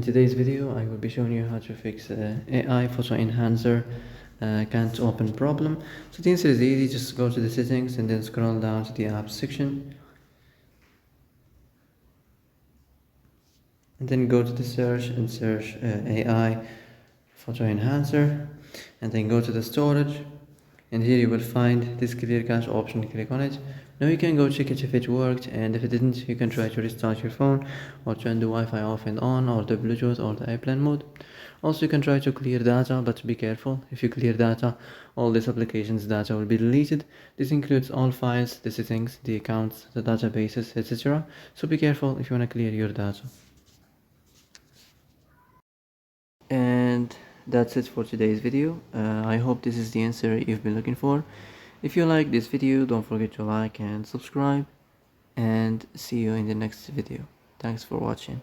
today's video, I will be showing you how to fix AI photo enhancer can't open problem. So the answer is easy. Just go to the settings and then scroll down to the apps section, and then go to the search and search AI photo enhancer, and then go to the storage, and here you will find this clear cache option. Click on it. Now you can go check it if it worked, and if it didn't, you can try to restart your phone or turn the Wi-Fi off and on, or the Bluetooth or the airplane mode. Also, you can try to clear data, but be careful. If you clear data, all this application's data will be deleted. This includes all files, the settings, the accounts, the databases, etc. So be careful if you want to clear your data. And that's it for today's video. I hope this is the answer you've been looking for. If you like this video, don't forget to like and subscribe, and see you in the next video. Thanks for watching.